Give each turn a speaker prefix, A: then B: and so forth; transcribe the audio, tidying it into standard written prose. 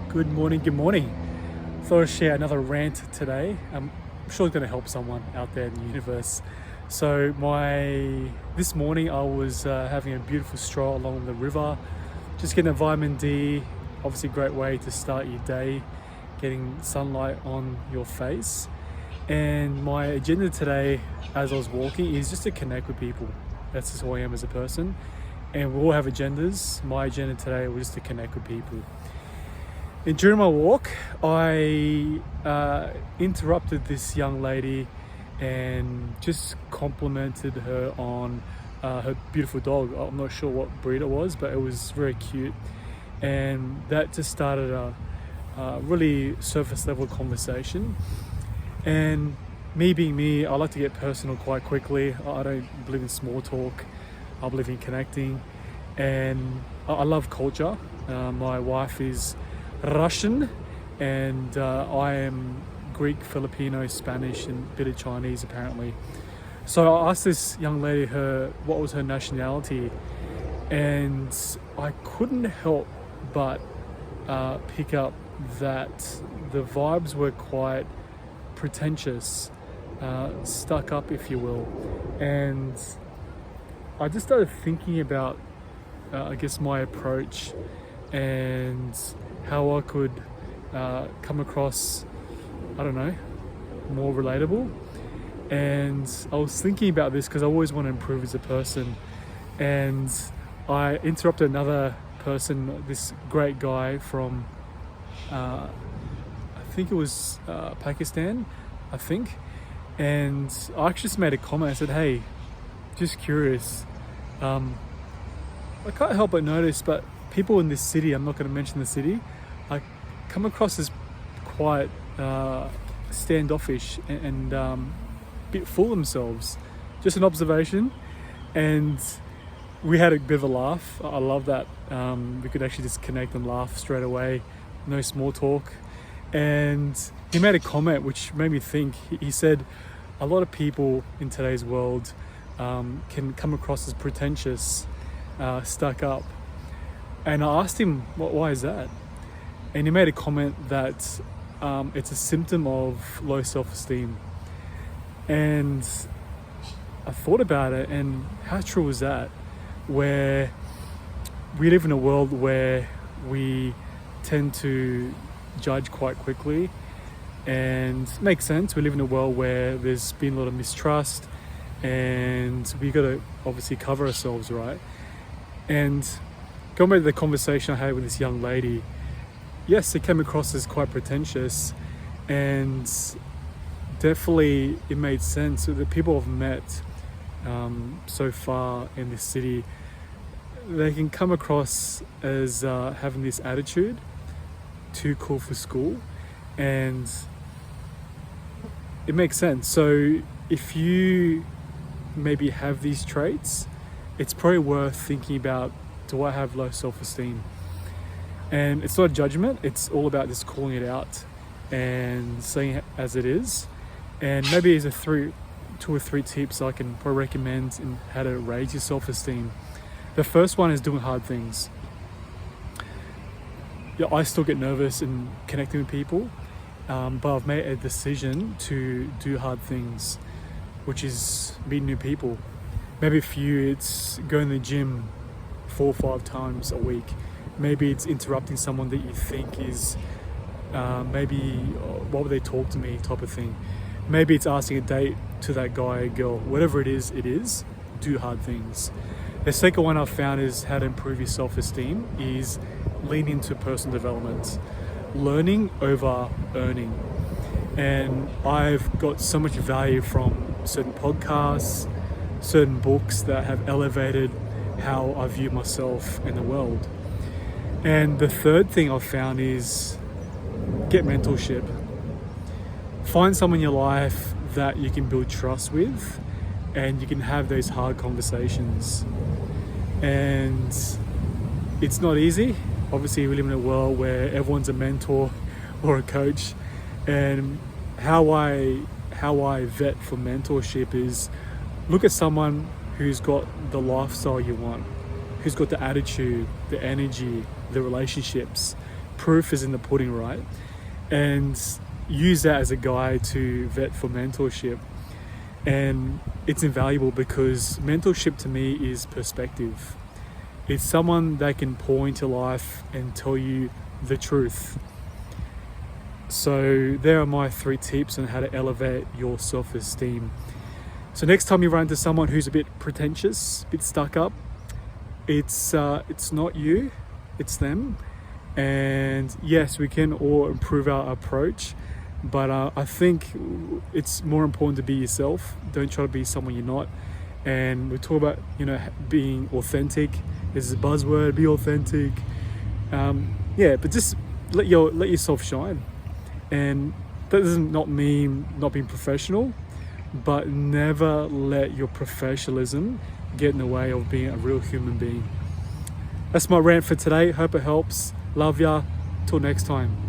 A: Good morning, good morning. Thought I'd share another rant today. I'm sure it's going to help someone out there in the universe. So this morning I was having a beautiful stroll along the river, just getting a vitamin D, obviously a great way to start your day, getting sunlight on your face. And my agenda today, as I was walking, is just to connect with people. That's just who I am as a person. And we all have agendas. My agenda today was just to connect with people. And during my walk, I interrupted this young lady and just complimented her on her beautiful dog. I'm not sure what breed it was, but it was very cute. And that just started a really surface level conversation. And me being me, I like to get personal quite quickly. I don't believe in small talk. I believe in connecting. And I love culture. My wife is Russian, and I am Greek, Filipino, Spanish, and a bit of Chinese apparently. So I asked this young lady what was her nationality, and I couldn't help but pick up that the vibes were quite pretentious, stuck up, if you will. And I just started thinking about, I guess, my approach and how I could come across, I don't know, more relatable. And I was thinking about this because I always want to improve as a person. And I interrupted another person, this great guy from, I think it was Pakistan, I think. And I actually just made a comment. I said, hey, just curious. I can't help but notice, but people in this city, I'm not going to mention the city, I come across as quite standoffish and a bit full of themselves. Just an observation. And we had a bit of a laugh. I love that. We could actually just connect and laugh straight away. No small talk. And he made a comment which made me think. He said, a lot of people in today's world can come across as pretentious, stuck up. And I asked him, why is that? And he made a comment that it's a symptom of low self-esteem. And I thought about it, and how true is that? Where we live in a world where we tend to judge quite quickly, and it makes sense. We live in a world where there's been a lot of mistrust, and we got to obviously cover ourselves, right? And going back to the conversation I had with this young lady, yes, it came across as quite pretentious, and definitely it made sense. So the people I've met so far in this city, they can come across as having this attitude, too cool for school, and it makes sense. So if you maybe have these traits, it's probably worth thinking about, do I have low self-esteem? And it's not a judgment, it's all about just calling it out and saying it as it is. And maybe there's two or three tips I can probably recommend in how to raise your self-esteem. The first one is doing hard things. Yeah, I still get nervous in connecting with people, but I've made a decision to do hard things, which is meet new people. Maybe for you, it's going to the gym 4 or 5 times a week. Maybe it's interrupting someone that you think is maybe, why would they talk to me type of thing. Maybe it's asking a date to that guy or girl. Whatever it is, do hard things. The second one I've found is how to improve your self-esteem is lean into personal development. Learning over earning. And I've got so much value from certain podcasts, certain books that have elevated how I view myself in the world. And the third thing I've found is get mentorship. Find someone in your life that you can build trust with, and you can have those hard conversations. And it's not easy. Obviously, we live in a world where everyone's a mentor or a coach. And how I vet for mentorship is look at someone who's got the lifestyle you want, who's got the attitude, the energy, the relationships, proof is in the pudding, right? And use that as a guide to vet for mentorship. And it's invaluable because mentorship to me is perspective. It's someone that can pour into life and tell you the truth. So there are my 3 tips on how to elevate your self-esteem. So next time you run into someone who's a bit pretentious, a bit stuck up, it's not you, it's them. And yes, we can all improve our approach, but I think it's more important to be yourself. Don't try to be someone you're not. And we talk about, being authentic. This is a buzzword, be authentic. But just let yourself shine. And that does not mean not being professional, but never let your professionalism get in the way of being a real human being. That's my rant for today. Hope it helps. Love ya. Till next time.